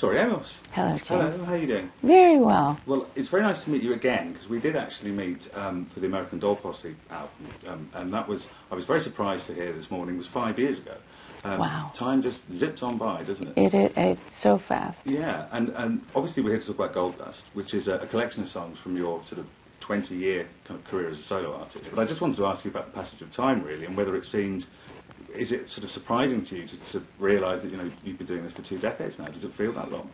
Tori Amos. Hello, James. Hello, how are you doing? Very well. Well, it's very nice to meet you again, because we did actually meet for the American Doll Posse album, and I was very surprised to hear this morning, it was 5 years ago. Wow. Time just zips on by, doesn't it? It's so fast. Yeah, and obviously we're here to talk about Gold Dust, which is a collection of songs from your sort of 20-year kind of career as a solo artist. But I just wanted to ask you about the passage of time, really, and whether it seemed, is it sort of surprising to you to realise that, you know, you've been doing this for 2 decades now? Does it feel that long?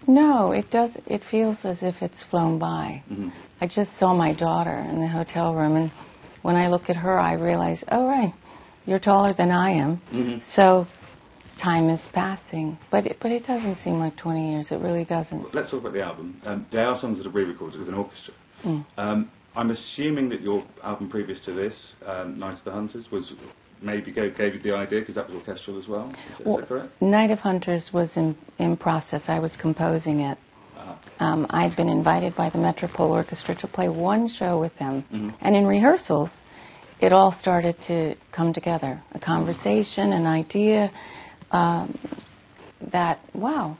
No, it does. It feels as if it's flown by. Mm-hmm. I just saw my daughter in the hotel room, and when I look at her, I realize, oh, right, you're taller than I am, so time is passing. But it doesn't seem like 20 years. It really doesn't. Let's talk about the album. There are songs that are re-recorded with an orchestra. I'm assuming that your album previous to this, Night of the Hunters, was maybe gave you the idea, because that was orchestral as well. Is that correct? Night of Hunters was in process. I was composing it. I'd been invited by the Metropole Orchestra to play one show with them. And in rehearsals, it all started to come together. A conversation, an idea that, wow,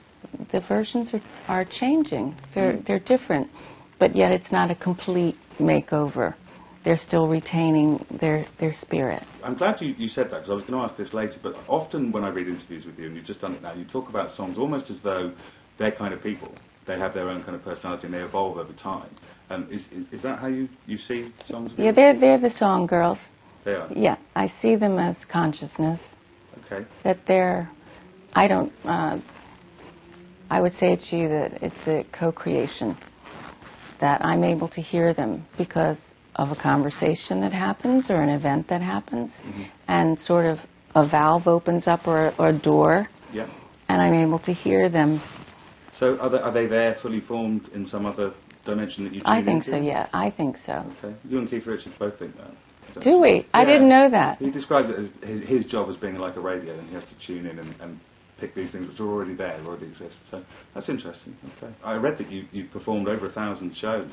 the versions are changing. They're different, but yet it's not a complete makeover. They're still retaining their spirit. I'm glad you said that, because I was going to ask this later, but often when I read interviews with you, and you've just done it now, you talk about songs almost as though they're kind of people. They have their own kind of personality and they evolve over time. Is that how you see songs? Yeah, they're the song girls. They are? Yeah, I see them as consciousness. Okay. That I would say to you that it's a co-creation, that I'm able to hear them because of a conversation that happens or an event that happens, and sort of a valve opens up or a door, and I'm able to hear them. So are they there fully formed in some other dimension that you do? I think so, yeah. I think so. Okay. You and Keith Richards both think that. Do we? Yeah. I didn't know that. He described it as his job as being like a radio, and he has to tune in and pick these things which are already there, already exist. So that's interesting. Okay. I read that you performed over 1,000 shows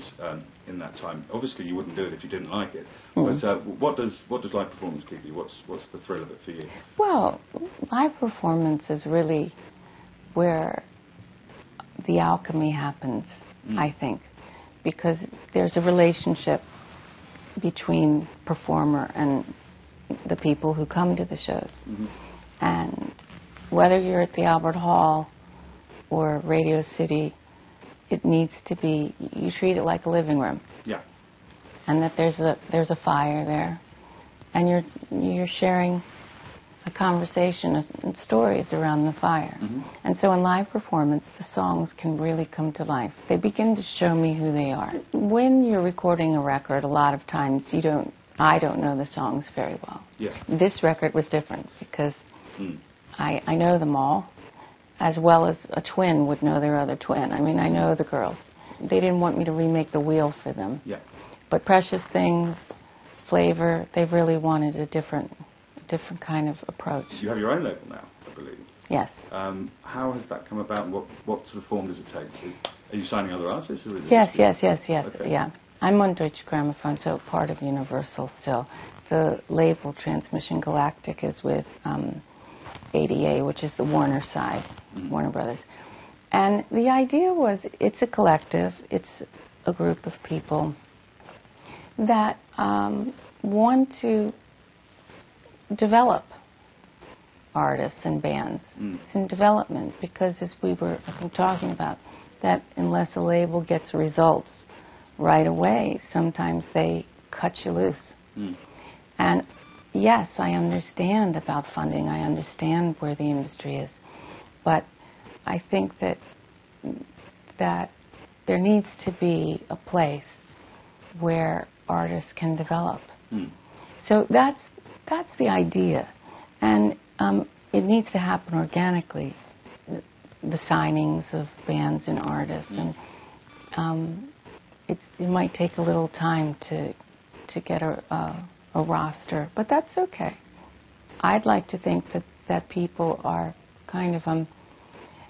in that time. Obviously, you wouldn't do it if you didn't like it. But what does live performance give you? What's the thrill of it for you? Well, live performance is really where the alchemy happens, I think, because there's a relationship between performer and the people who come to the shows. And whether you're at the Albert Hall or Radio City, it needs to be, you treat it like a living room. Yeah. And that there's a fire there, and you're sharing a conversation and stories around the fire. And so in live performance, the songs can really come to life. They begin to show me who they are. When you're recording a record, a lot of times I don't know the songs very well. Yeah. This record was different because I know them all, as well as a twin would know their other twin. I mean, I know the girls. They didn't want me to remake the wheel for them. Yeah. But Precious Things, Flavor, they really wanted a different kind of approach. You have your own label now, I believe. Yes. How has that come about, and what sort of form does it take? Are you signing other artists? Or is it Yes. Okay. Yeah. I'm on Deutsche Grammophon, so part of Universal still. The label Transmission Galactic is with ADA, which is the Warner side, Warner Brothers. And the idea was, it's a collective, it's a group of people that want to develop artists and bands. It's in development, because as we were talking about, that unless a label gets results right away, sometimes they cut you loose. And yes, I understand about funding, I understand where the industry is, but I think that there needs to be a place where artists can develop. So that's the idea, and it needs to happen organically. The signings of bands and artists, and it might take a little time to get a roster, but that's okay. I'd like to think that people are kind of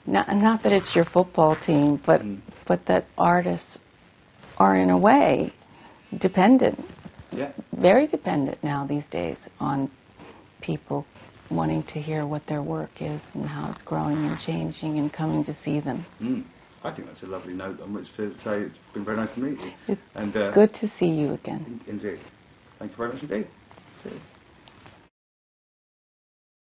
not that it's your football team, but that artists are in a way dependent. Yeah. Very dependent now these days on people wanting to hear what their work is and how it's growing and changing and coming to see them. I think that's a lovely note on which to say it's been very nice to meet you. It's good to see you again. Indeed. Thank you very much indeed. Cheers.